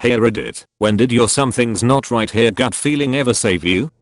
Hey Reddit, when did your something's not right here gut feeling ever save you?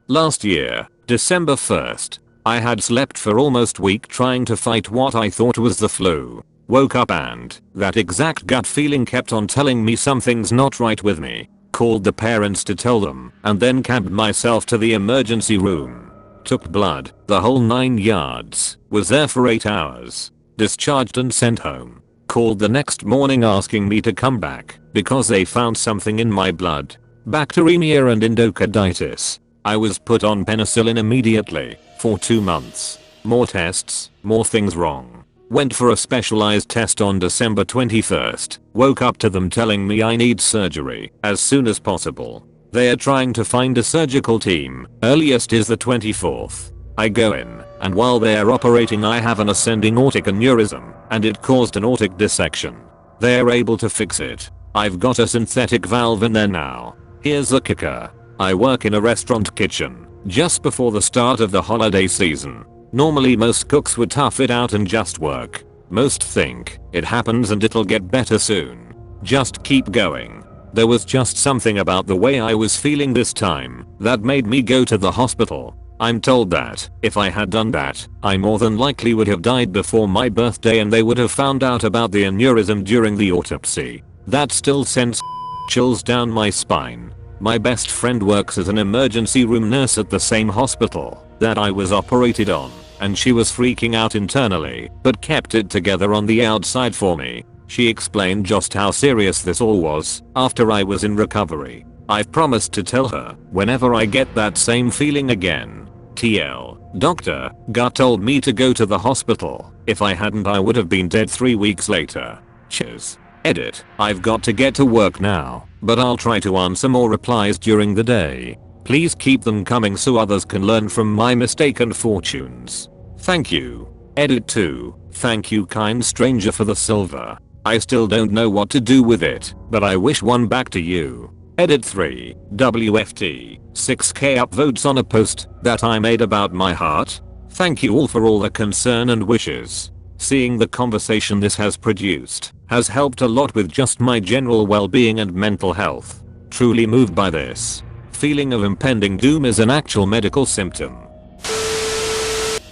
Last year, December 1st, I had slept for almost a week trying to fight what I thought was the flu. Woke up and that exact gut feeling kept on telling me something's not right with me. Called the parents to tell them and then cabbed myself to the emergency room. Took blood, the whole 9 yards, was there for 8 hours. Discharged and sent home. Called the next morning asking me to come back because they found something in my blood. Bacteremia and endocarditis. I was put on penicillin immediately for 2 months. More tests, more things wrong. Went for a specialized test on December 21st. Woke up to them telling me I need surgery as soon as possible. They are trying to find a surgical team. Earliest is the 24th. I go in, and while they are operating I have an ascending aortic aneurysm, and it caused an aortic dissection. They are able to fix it. I've got a synthetic valve in there now. Here's the kicker. I work in a restaurant kitchen, just before the start of the holiday season. Normally most cooks would tough it out and just work. Most think, it happens and it'll get better soon. Just keep going. There was just something about the way I was feeling this time that made me go to the hospital. I'm told that if I had done that, I more than likely would have died before my birthday and they would have found out about the aneurysm during the autopsy. That still sends chills down my spine. My best friend works as an emergency room nurse at the same hospital that I was operated on, and she was freaking out internally but kept it together on the outside for me. She explained just how serious this all was after I was in recovery. I've promised to tell her whenever I get that same feeling again. TL, Dr. Gut told me to go to the hospital. If I hadn't I would have been dead 3 weeks later. Cheers. Edit. I've got to get to work now, but I'll try to answer more replies during the day. Please keep them coming so others can learn from my mistaken fortunes. Thank you. Edit 2. Thank you kind stranger for the silver. I still don't know what to do with it, but I wish one back to you. Edit 3. WFT. 6k upvotes on a post that I made about my heart. Thank you all for all the concern and wishes. Seeing the conversation this has produced has helped a lot with just my general well-being and mental health. Truly moved by this. Feeling of impending doom is an actual medical symptom.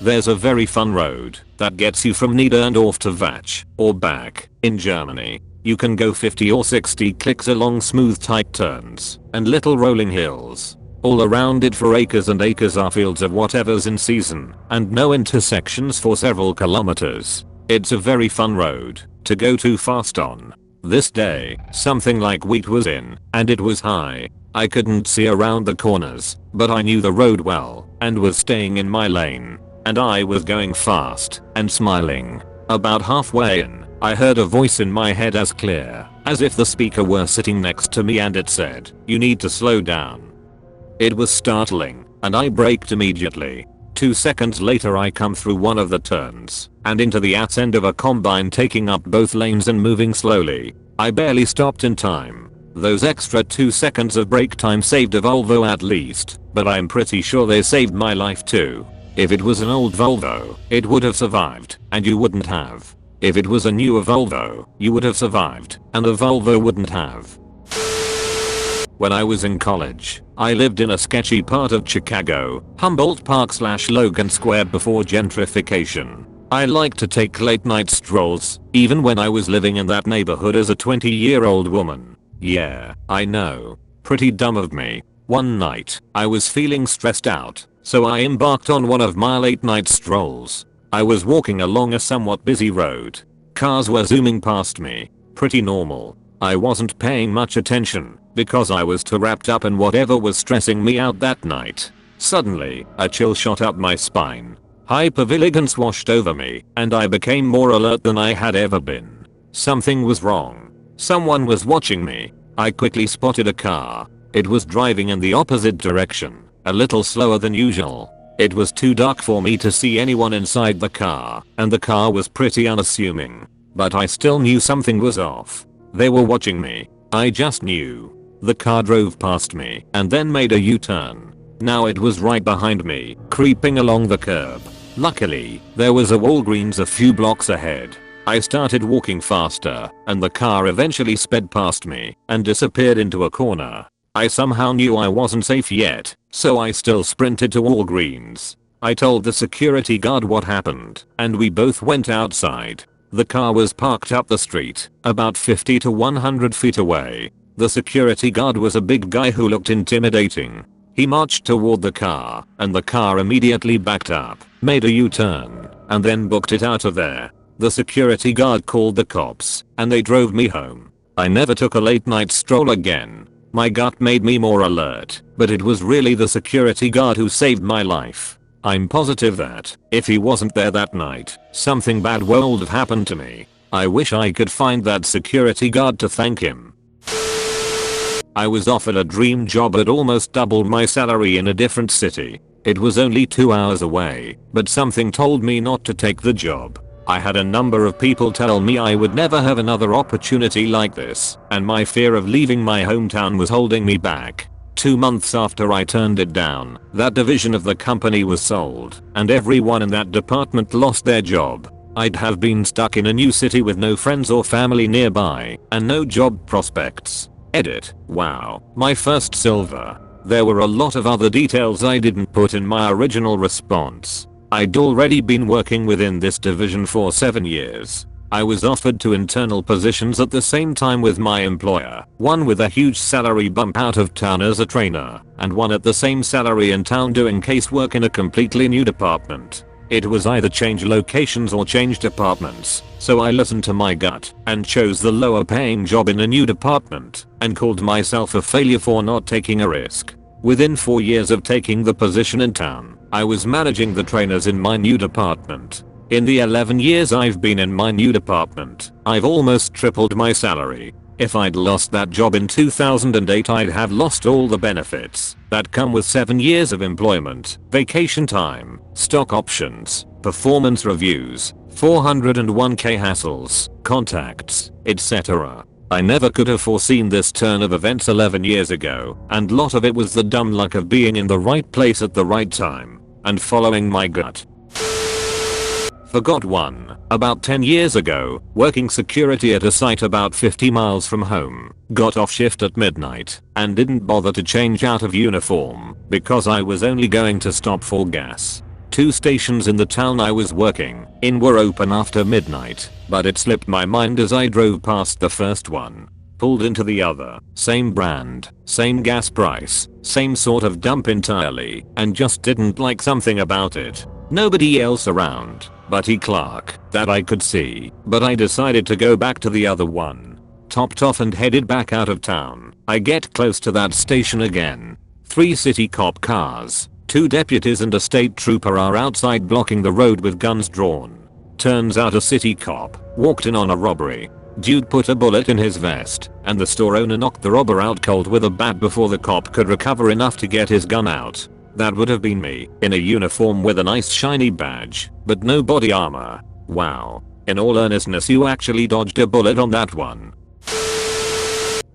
There's a very fun road that gets you from Niederndorf to Vach or back in Germany. You can go 50 or 60 clicks along smooth tight turns and little rolling hills. All around it for acres and acres are fields of whatever's in season and no intersections for several kilometers. It's a very fun road to go too fast on. This day, something like wheat was in and it was high. I couldn't see around the corners, but I knew the road well and was staying in my lane. And I was going fast and smiling. About halfway in, I heard a voice in my head as clear as if the speaker were sitting next to me and it said, "You need to slow down." It was startling and I braked immediately. 2 seconds later I come through one of the turns and into the ass end of a combine taking up both lanes and moving slowly. I barely stopped in time. Those extra 2 seconds of brake time saved a Volvo at least, but I'm pretty sure they saved my life too. If it was an old Volvo, it would have survived, and you wouldn't have. If it was a newer Volvo, you would have survived, and the Volvo wouldn't have. When I was in college, I lived in a sketchy part of Chicago, Humboldt Park/Logan Square before gentrification. I liked to take late night strolls, even when I was living in that neighborhood as a 20-year-old woman. Yeah, I know. Pretty dumb of me. One night, I was feeling stressed out. So I embarked on one of my late night strolls. I was walking along a somewhat busy road. Cars were zooming past me. Pretty normal. I wasn't paying much attention because I was too wrapped up in whatever was stressing me out that night. Suddenly, a chill shot up my spine. Hypervigilance washed over me and I became more alert than I had ever been. Something was wrong. Someone was watching me. I quickly spotted a car. It was driving in the opposite direction. A little slower than usual. It was too dark for me to see anyone inside the car, and the car was pretty unassuming. But I still knew something was off. They were watching me. I just knew. The car drove past me and then made a U-turn. Now it was right behind me, creeping along the curb. Luckily, there was a Walgreens a few blocks ahead. I started walking faster, and the car eventually sped past me and disappeared into a corner. I somehow knew I wasn't safe yet, so I still sprinted to Walgreens. I told the security guard what happened, and we both went outside. The car was parked up the street, about 50 to 100 feet away. The security guard was a big guy who looked intimidating. He marched toward the car, and the car immediately backed up, made a U-turn, and then booked it out of there. The security guard called the cops, and they drove me home. I never took a late night stroll again. My gut made me more alert, but it was really the security guard who saved my life. I'm positive that, if he wasn't there that night, something bad would have happened to me. I wish I could find that security guard to thank him. I was offered a dream job at almost double my salary in a different city. It was only 2 hours away, but something told me not to take the job. I had a number of people tell me I would never have another opportunity like this, and my fear of leaving my hometown was holding me back. 2 months after I turned it down, that division of the company was sold, and everyone in that department lost their job. I'd have been stuck in a new city with no friends or family nearby, and no job prospects. Edit. Wow, my first silver. There were a lot of other details I didn't put in my original response. I'd already been working within this division for 7 years. I was offered 2 internal positions at the same time with my employer, one with a huge salary bump out of town as a trainer, and one at the same salary in town doing casework in a completely new department. It was either change locations or change departments, so I listened to my gut and chose the lower paying job in a new department and called myself a failure for not taking a risk. Within 4 years of taking the position in town, I was managing the trainers in my new department. In the 11 years I've been in my new department, I've almost tripled my salary. If I'd lost that job in 2008, I'd have lost all the benefits that come with 7 years of employment, vacation time, stock options, performance reviews, 401k hassles, contacts, etc. I never could have foreseen this turn of events 11 years ago, and lot of it was the dumb luck of being in the right place at the right time and following my gut. Forgot one. About 10 years ago, working security at a site about 50 miles from home, got off shift at midnight and didn't bother to change out of uniform because I was only going to stop for gas. 2 stations in the town I was working in were open after midnight, but it slipped my mind as I drove past the first one. Pulled into the other, same brand, same gas price, same sort of dump entirely, and just didn't like something about it. Nobody else around, Buddy Clark, that I could see, but I decided to go back to the other one. Topped off and headed back out of town. I get close to that station again. 3 city cop cars, 2 deputies and a state trooper are outside blocking the road with guns drawn. Turns out a city cop walked in on a robbery. Dude put a bullet in his vest, and the store owner knocked the robber out cold with a bat before the cop could recover enough to get his gun out. That would have been me, in a uniform with a nice shiny badge, but no body armor. Wow. In all earnestness, you actually dodged a bullet on that one.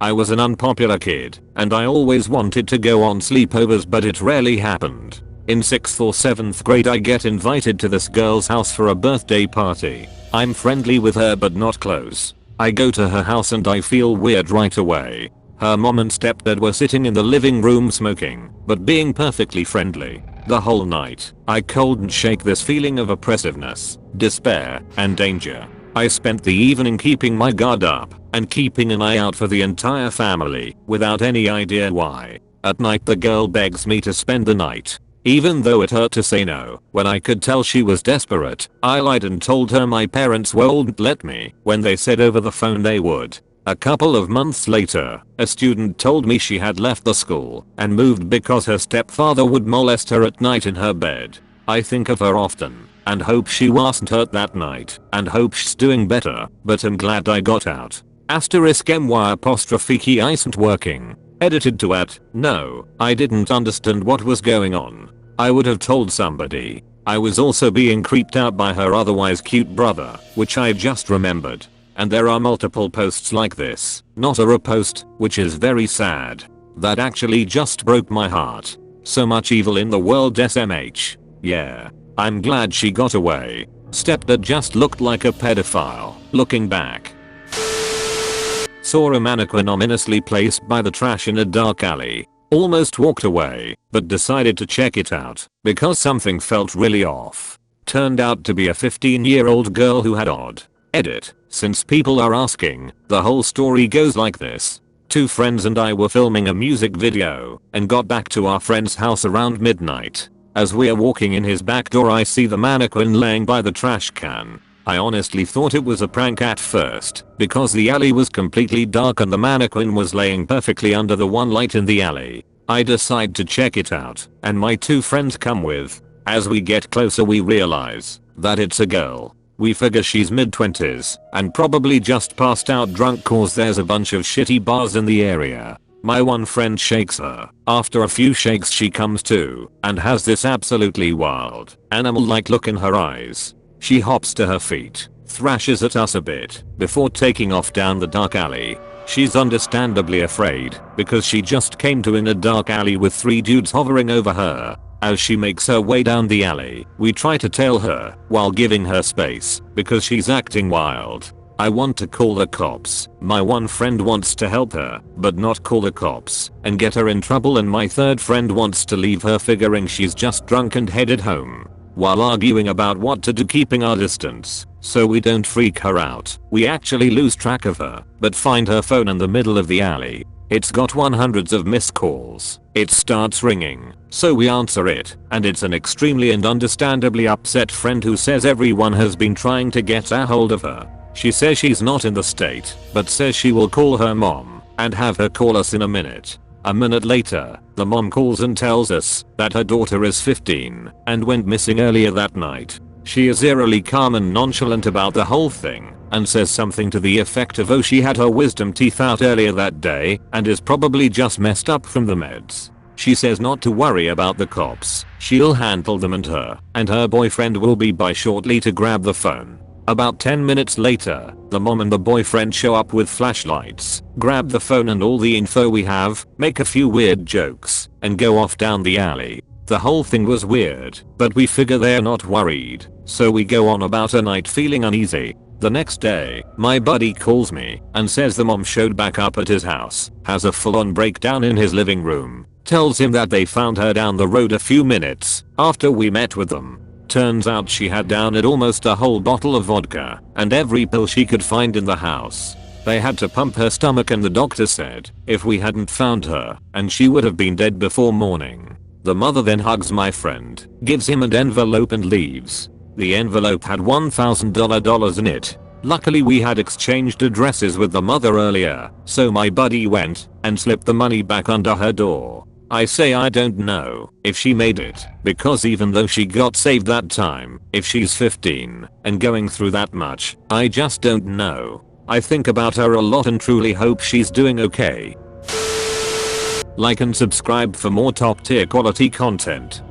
I was an unpopular kid, and I always wanted to go on sleepovers, but it rarely happened. In 6th or 7th grade I get invited to this girl's house for a birthday party. I'm friendly with her but not close. I go to her house and I feel weird right away. Her mom and stepdad were sitting in the living room smoking, but being perfectly friendly. The whole night, I couldn't shake this feeling of oppressiveness, despair, and danger. I spent the evening keeping my guard up and keeping an eye out for the entire family without any idea why. At night the girl begs me to spend the night. Even though it hurt to say no, when I could tell she was desperate, I lied and told her my parents wouldn't let me when they said over the phone they would. A couple of months later, a student told me she had left the school and moved because her stepfather would molest her at night in her bed. I think of her often and hope she wasn't hurt that night and hope she's doing better, but I'm glad I got out. *my isn't working. Edited to @ no, I didn't understand what was going on. I would have told somebody. I was also being creeped out by her otherwise cute brother, which I just remembered. And there are multiple posts like this, not a repost, which is very sad. That actually just broke my heart. So much evil in the world, SMH. Yeah. I'm glad she got away. step that just looked like a pedophile. Looking back. Saw a mannequin ominously placed by the trash in a dark alley. Almost walked away, but decided to check it out because something felt really off. Turned out to be a 15-year-old girl who had odd. Edit. Since people are asking, the whole story goes like this. Two friends and I were filming a music video and got back to our friend's house around midnight. As we're walking in his back door, I see the mannequin laying by the trash can. I honestly thought it was a prank at first because the alley was completely dark and the mannequin was laying perfectly under the one light in the alley. I decide to check it out and my two friends come with. As we get closer we realize that it's a girl. We figure she's mid-20s and probably just passed out drunk cause there's a bunch of shitty bars in the area. My one friend shakes her. After a few shakes she comes to and has this absolutely wild, animal-like look in her eyes. She hops to her feet, thrashes at us a bit before taking off down the dark alley. She's understandably afraid because she just came to in a dark alley with 3 dudes hovering over her. As she makes her way down the alley, we try to tail her while giving her space because she's acting wild. I want to call the cops. My one friend wants to help her, but not call the cops and get her in trouble, and my third friend wants to leave her figuring she's just drunk and headed home. While arguing about what to do, keeping our distance so we don't freak her out, we actually lose track of her but find her phone in the middle of the alley. It's got hundreds of missed calls. It starts ringing, so we answer it, and it's an extremely and understandably upset friend who says everyone has been trying to get a hold of her. She says she's not in the state, but says she will call her mom and have her call us in a minute. A minute later, the mom calls and tells us that her daughter is 15 and went missing earlier that night. She is eerily calm and nonchalant about the whole thing and says something to the effect of, oh, she had her wisdom teeth out earlier that day and is probably just messed up from the meds. She says not to worry about the cops, she'll handle them and her boyfriend will be by shortly to grab the phone. About 10 minutes later, the mom and the boyfriend show up with flashlights, grab the phone and all the info we have, make a few weird jokes, and go off down the alley. The whole thing was weird, but we figure they're not worried, so we go on about a night feeling uneasy. The next day, my buddy calls me and says the mom showed back up at his house, has a full-on breakdown in his living room, tells him that they found her down the road a few minutes after we met with them. Turns out she had downed almost a whole bottle of vodka and every pill she could find in the house. They had to pump her stomach and the doctor said if we hadn't found her and she would have been dead before morning. The mother then hugs my friend, gives him an envelope and leaves. The envelope had $1,000 in it. Luckily we had exchanged addresses with the mother earlier, so my buddy went and slipped the money back under her door. I say I don't know if she made it, because even though she got saved that time, if she's 15 and going through that much, I just don't know. I think about her a lot and truly hope she's doing okay. Like and subscribe for more top tier quality content.